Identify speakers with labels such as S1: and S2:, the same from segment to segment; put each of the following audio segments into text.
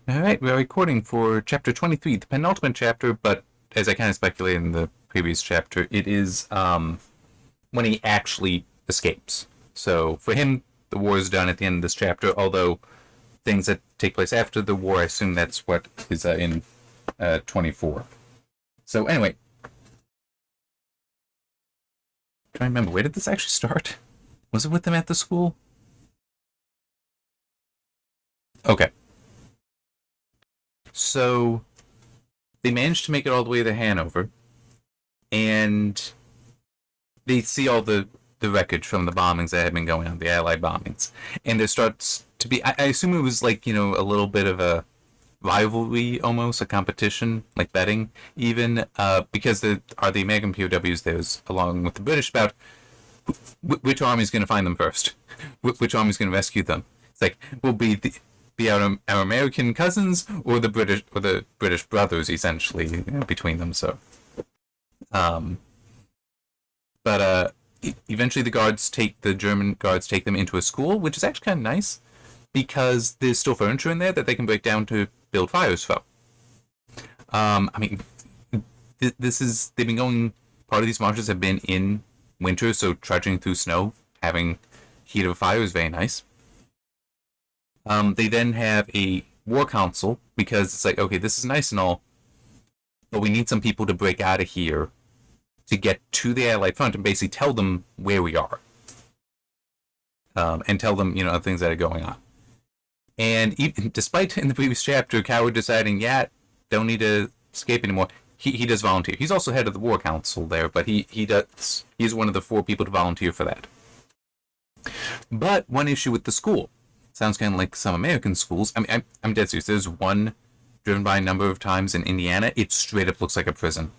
S1: All right, we're recording for chapter 23, the penultimate chapter, but as I kind of speculated in the previous chapter, it is when he actually escapes. So for him, the war is done at the end of this chapter, although things that take place after the war, I assume that's what is in 24. So anyway, trying to remember, where did this actually start? Was it with them at the school? Okay. So they managed to make it all the way to Hanover, and they see all the wreckage from the bombings that had been going on, the Allied bombings. And there starts to be, I assume it was like, a little bit of a rivalry almost, a competition, like betting even, because there are the American POWs there's along with the British about which army's going to find them first, which army's going to rescue them. It's like, we'll be our American cousins or the British brothers essentially between them. So, but eventually the German guards take them into a school, which is actually kind of nice because there's still furniture in there that they can break down to build fires from. I mean, they've been going. Part of these marches have been in winter, so trudging through snow, having heat of a fire is very nice. They then have a war council because it's like, okay, this is nice and all, but we need some people to break out of here to get to the Allied front and basically tell them where we are. And tell them, things that are going on. And even, despite in the previous chapter, Coward deciding, don't need to escape anymore, he does volunteer. He's also head of the war council there, but he's one of the 4 people to volunteer for that. But one issue with the school. Sounds kind of like some American schools. I mean, I'm dead serious. There's one driven by a number of times in Indiana. It straight up looks like a prison.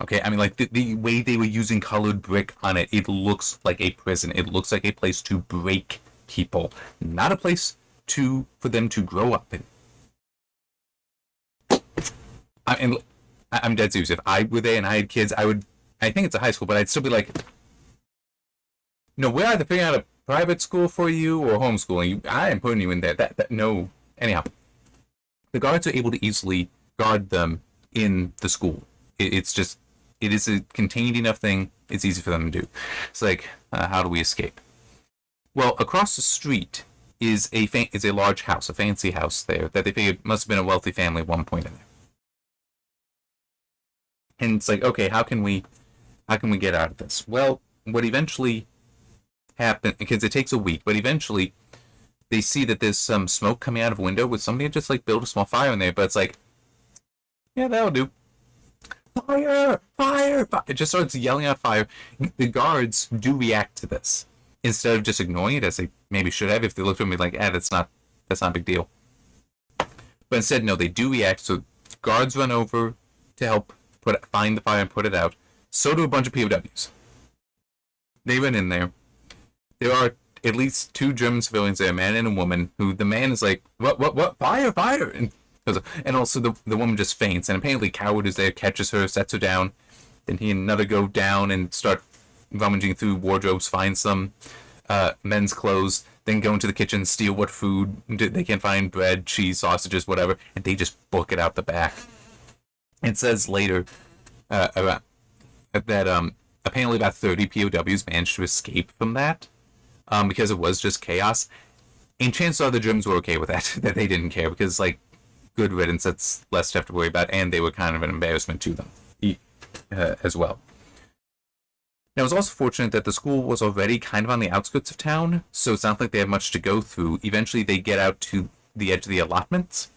S1: Okay, I mean, like, the way they were using colored brick on it, it looks like a prison. It looks like a place to break people, not a place for them to grow up in. I'm dead serious. If I were there and I had kids, I think it's a high school, but I'd still be like, we're either figuring out a private school for you or homeschooling. I am putting you in there. No. Anyhow, the guards are able to easily guard them in the school. It is a contained enough thing. It's easy for them to do. It's like, how do we escape? Well, across the street is a large house, a fancy house there that they figured must have been a wealthy family at one point in there. And it's like, okay, how can we get out of this? Well, what eventually happened, because it takes a week, but eventually they see that there's some smoke coming out of a window with somebody just like build a small fire in there, but it's like, yeah, that'll do. Fire! Fire! Fire! It just starts yelling out fire. The guards do react to this instead of just ignoring it as they maybe should have if they looked at me like, that's not a big deal. But instead, no, they do react. So guards run over to help find the fire and put it out. So do a bunch of POWs. They went in there. There are at least 2 German civilians there, a man and a woman, who the man is like, what, fire, fire! And also the woman just faints, and apparently Coward is there, catches her, sets her down. Then he and another go down and start rummaging through wardrobes, find some men's clothes, then go into the kitchen, steal what food they can find, bread, cheese, sausages, whatever, and they just book it out the back. It says later that apparently about 30 POWs managed to escape from that because it was just chaos. And chances are the Germans were okay with that, that they didn't care, because, like, good riddance, that's less to have to worry about, and they were kind of an embarrassment to them as well. Now, it was also fortunate that the school was already kind of on the outskirts of town, so it's not like they have much to go through. Eventually, they get out to the edge of the allotments,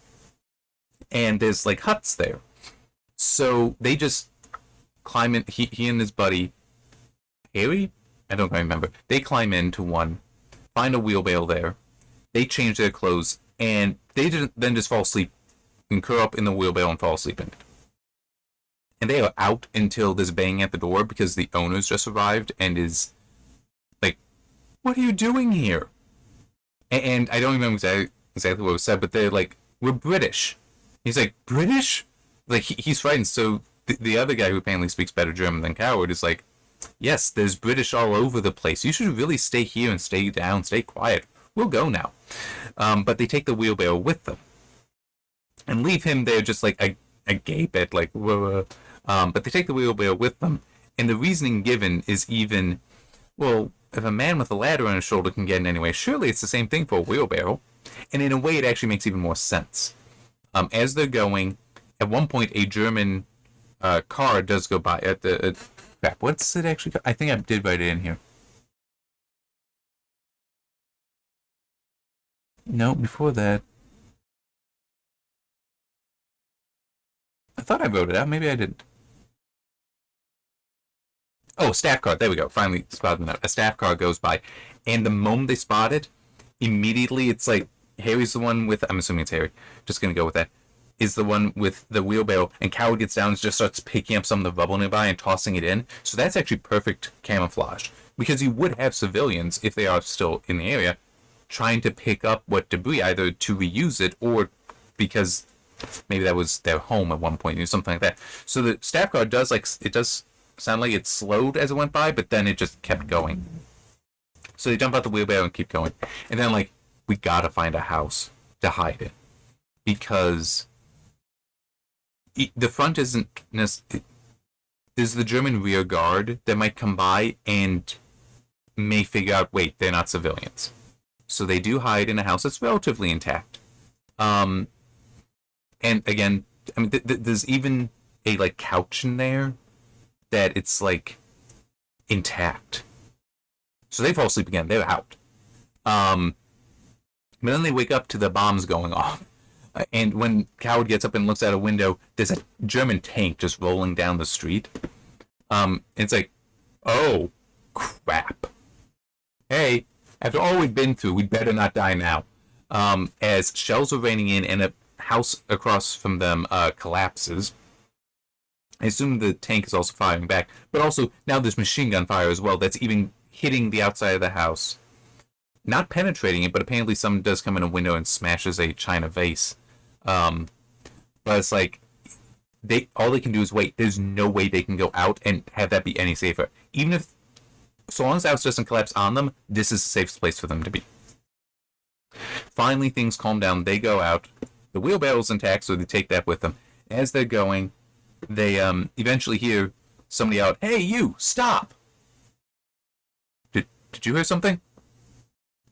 S1: and there's, like, huts there. So they just climb in, he and his buddy, Harry? I don't quite remember. They climb into one, find a wheelbarrow there, they change their clothes, and they then just fall asleep and curl up in the wheelbarrow and fall asleep in it. And they are out until there's banging at the door because the owner's just arrived and is like, what are you doing here? And I don't remember exactly what was said, but they're like, we're British. He's like, British? Like, he's frightened, so the other guy who apparently speaks better German than Coward is like, yes, there's British all over the place. You should really stay here and stay down, stay quiet. We'll go now. But they take the wheelbarrow with them. and leave him there just like a gape at like whoa. But they take the wheelbarrow with them, and the reasoning given is even, well, if a man with a ladder on his shoulder can get in anyway, surely it's the same thing for a wheelbarrow. And in a way, it actually makes even more sense. As they're going, at one point, a German car does go by at the. Crap, what's it actually? I think I did write it in here. No, before that. I thought I wrote it out. Maybe I didn't. Oh, staff car. There we go. Finally spotted it. A staff car goes by. And the moment they spot it, immediately it's like Harry's the one with. I'm assuming it's Harry. Just going to go with that. Is the one with the wheelbarrow. And Coward gets down and just starts picking up some of the rubble nearby and tossing it in. So that's actually perfect camouflage. Because you would have civilians, if they are still in the area, trying to pick up what debris, either to reuse it or because maybe that was their home at one point or something like that. So the staff car does sound like it slowed as it went by, but then it just kept going. So they jump out the wheelbarrow and keep going. And then like, we gotta find a house to hide in. Because the front isn't necessarily... There's the German rear guard that might come by and may figure out, wait, they're not civilians. So they do hide in a house that's relatively intact. And again, I mean, there's even a like couch in there that it's like intact. So they fall asleep again. They're out. But then they wake up to the bombs going off. And when Coward gets up and looks out a window, there's a German tank just rolling down the street. It's like, oh, crap. Hey, after all we've been through, we'd better not die now. As shells are raining in and a house across from them collapses. I assume the tank is also firing back, but also now there's machine gun fire as well that's even hitting the outside of the house. Not penetrating it, but apparently someone does come in a window and smashes a china vase. But it's like, all they can do is wait. There's no way they can go out and have that be any safer. Even if, so long as the house doesn't collapse on them, this is the safest place for them to be. Finally, things calm down. They go out. The wheelbarrow's intact, so they take that with them. As they're going, they eventually hear somebody out, "Hey, you, stop!" Did you hear something?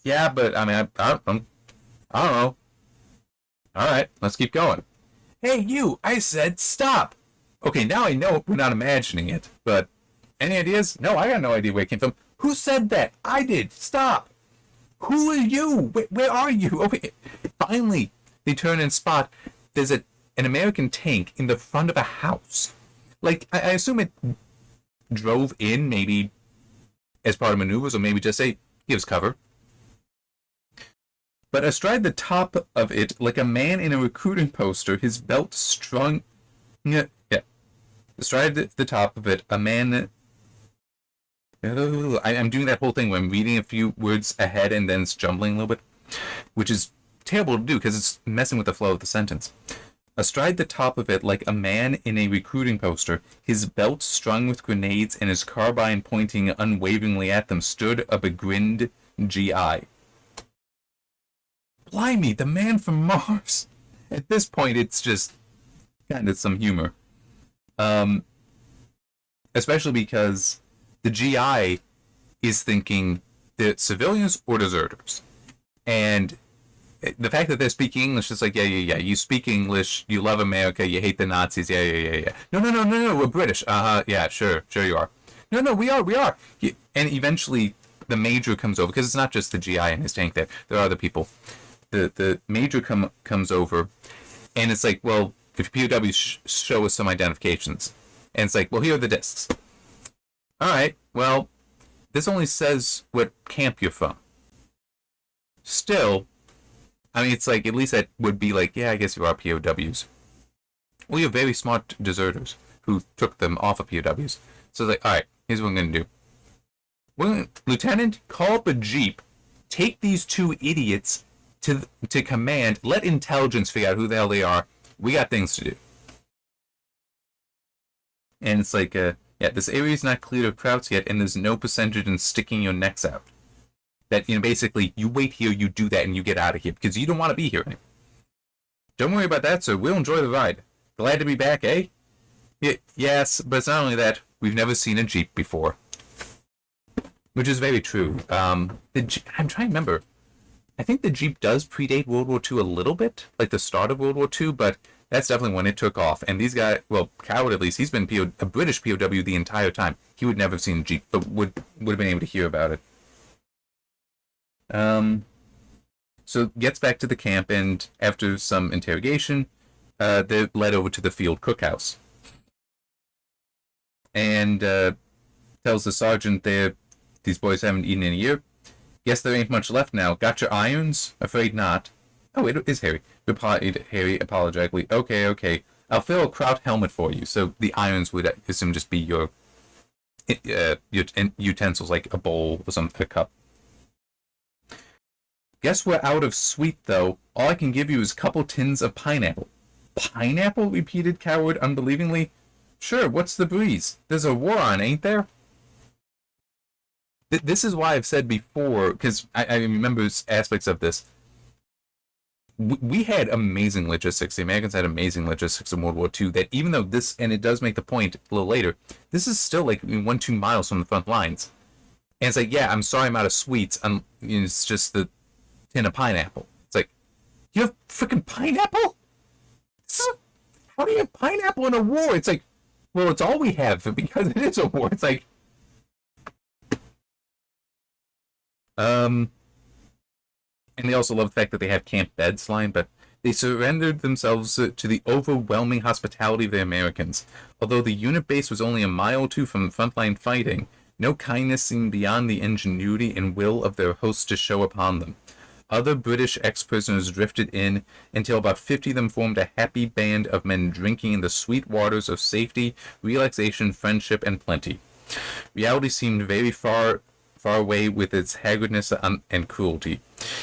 S1: Yeah, but I mean, I don't know. All right, let's keep going. Hey, you, I said stop. Okay, now I know we're not imagining it, but any ideas? No, I got no idea where it came from. Who said that? I did. Stop. Who are you? Where are you? Okay. Finally, they turn and spot there's an American tank in the front of a house. Like, I assume it drove in maybe as part of maneuvers, or maybe just say, gives cover. But astride the top of it, like a man in a recruiting poster, his belt strung... Yeah. Astride the top of it, a man... I'm doing that whole thing where I'm reading a few words ahead and then it's jumbling a little bit, which is terrible to do because it's messing with the flow of the sentence. Astride the top of it, like a man in a recruiting poster, his belt strung with grenades and his carbine pointing unwaveringly at them, stood a begrimed GI. Blimey, the man from Mars! At this point, it's just kind of some humor. Especially because the GI is thinking the civilians or deserters. And the fact that they're speaking English is like, yeah. You speak English, you love America, you hate the Nazis, yeah. No, we're British. Yeah, sure you are. No, we are. And eventually, the major comes over, because it's not just the GI and his tank there. There are other people. The major comes over, and it's like, well, if POWs show us some identifications. And it's like, well, here are the discs. Alright, well, this only says what camp you're from. Still, I mean, it's like, at least that would be like, yeah, I guess you are POWs. Well, you're very smart deserters who took them off of POWs. So it's like, alright, here's what I'm going to do. Lieutenant, call up a jeep, take these two idiots to command, let intelligence figure out who the hell they are. We got things to do. And it's like, yeah, this area is not cleared of Krauts yet, and there's no percentage in sticking your necks out. That, basically, you wait here, you do that, and you get out of here, because you don't want to be here anymore. Don't worry about that, sir. We'll enjoy the ride. Glad to be back, eh? Yes, but it's not only that. We've never seen a Jeep before. Which is very true. I'm trying to remember. I think the Jeep does predate World War II a little bit, like the start of World War II, but that's definitely when it took off. And these guys, well, Coward at least, he's been a British POW the entire time. He would never have seen a Jeep, but would have been able to hear about it. So gets back to the camp, and after some interrogation, they're led over to the field cookhouse. And tells the sergeant there, these boys haven't eaten in a year. Guess there ain't much left now. Got your irons? Afraid not. Oh, it is Harry. Replied Harry apologetically. Okay. I'll fill a Kraut helmet for you. So the irons would, I assume, just be your utensils, like a bowl or a cup. Guess we're out of sweet, though. All I can give you is a couple tins of pineapple. Pineapple? Repeated Coward unbelievingly. Sure, what's the breeze? There's a war on, ain't there? This is why I've said before, because I remember aspects of this. We had amazing logistics. The Americans had amazing logistics in World War II. That even though this, and it does make the point a little later, this is still like 1-2 miles from the front lines. And it's like, yeah, I'm sorry I'm out of sweets. It's just the tin of pineapple. It's like, you have freaking pineapple? How do you have pineapple in a war? It's like, well, it's all we have because it is a war. It's like, and they also love the fact that they have camp beds line, but they surrendered themselves to the overwhelming hospitality of the Americans. Although the unit base was only a mile or two from frontline fighting, no kindness seemed beyond the ingenuity and will of their hosts to show upon them. Other British ex-prisoners drifted in until about 50 of them formed a happy band of men drinking in the sweet waters of safety, relaxation, friendship, and plenty. Reality seemed very far away with its haggardness and cruelty.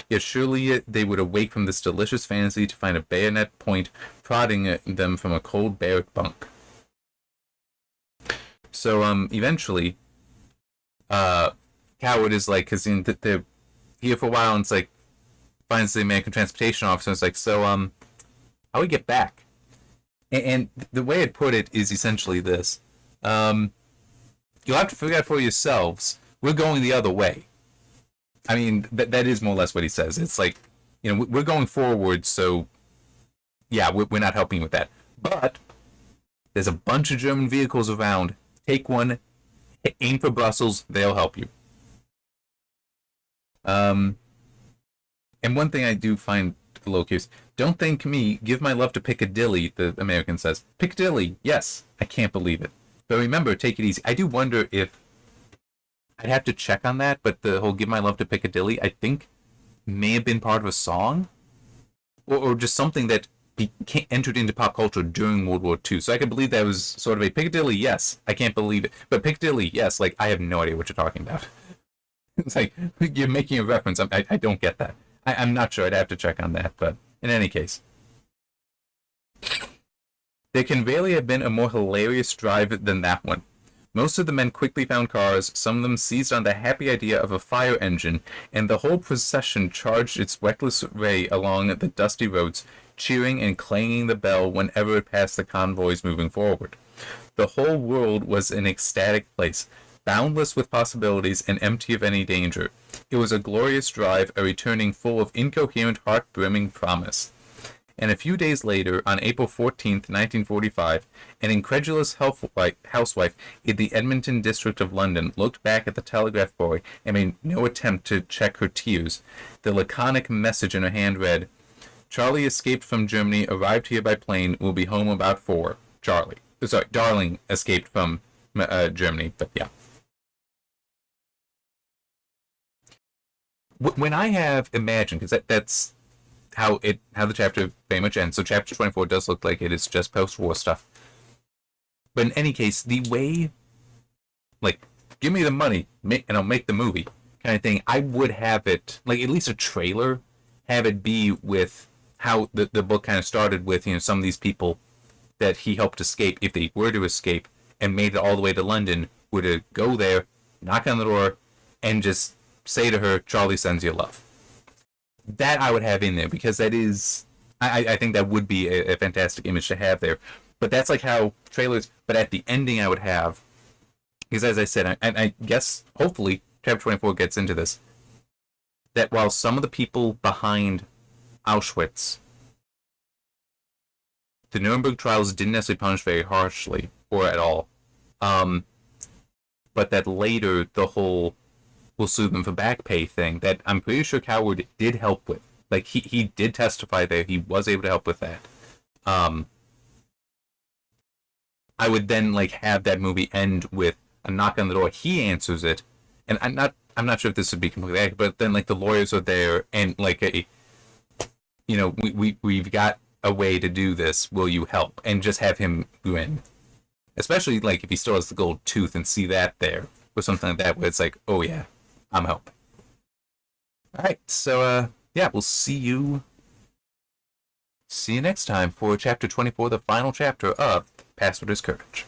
S1: Yet surely they would awake from this delicious fantasy to find a bayonet point prodding them from a cold barrack bunk. So, eventually, Coward is like, because they're here for a while, and it's like, finds the American transportation officer, and it's like, so, how do we get back? And the way I'd put it is essentially this. You'll have to figure out for yourselves. We're going the other way. I mean, that is more or less what he says. It's like, we're going forward, so, yeah, we're not helping with that. But there's a bunch of German vehicles around. Take one, aim for Brussels, they'll help you. And one thing I do find a little curious, don't thank me, give my love to Piccadilly, the American says. Piccadilly, yes, I can't believe it. But remember, take it easy. I do wonder if, I'd have to check on that, but the whole give my love to Piccadilly, I think, may have been part of a song, or just something that entered into pop culture during World War II. So I could believe that was sort of a Piccadilly, yes, I can't believe it. But Piccadilly, yes, like, I have no idea what you're talking about. It's like, you're making a reference, I don't get that. I'm not sure, I'd have to check on that, but in any case. There can rarely have been a more hilarious drive than that one. Most of the men quickly found cars, some of them seized on the happy idea of a fire engine, and the whole procession charged its reckless way along the dusty roads, cheering and clanging the bell whenever it passed the convoys moving forward. The whole world was an ecstatic place, boundless with possibilities and empty of any danger. It was a glorious drive, a returning full of incoherent, heart-brimming promise. And a few days later, on April 14th, 1945, an incredulous housewife in the Edmonton district of London looked back at the telegraph boy and made no attempt to check her tears. The laconic message in her hand read, Charlie escaped from Germany, arrived here by plane, will be home about 4. Darling escaped from Germany, but yeah. When I have imagined, because that's how the chapter very much ends. So chapter 24 does look like it is just post-war stuff. But in any case, the way, like, give me the money and I'll make the movie kind of thing, I would have it, like, at least a trailer, have it be with how the book kind of started with, some of these people that he helped escape, if they were to escape, and made it all the way to London, were to go there, knock on the door, and just say to her, Charlie sends you love. That I would have in there, because that is, I think that would be a fantastic image to have there. But that's like how trailers. But at the ending, I would have, because as I said, I guess hopefully Chapter 24 gets into this, that while some of the people behind Auschwitz, the Nuremberg trials didn't necessarily punish very harshly or at all, but that later the whole will sue them for back pay thing that I'm pretty sure Coward did help with. Like he did testify there, he was able to help with that. I would then like have that movie end with a knock on the door. He answers it, and I'm not sure if this would be completely accurate, but then like the lawyers are there and like we've got a way to do this. Will you help? And just have him grin. Especially like if he still has the gold tooth and see that there or something like that, where it's like, oh yeah, I'm helping. All right, so yeah, we'll see you next time for Chapter 24, the final chapter of Password is Courage.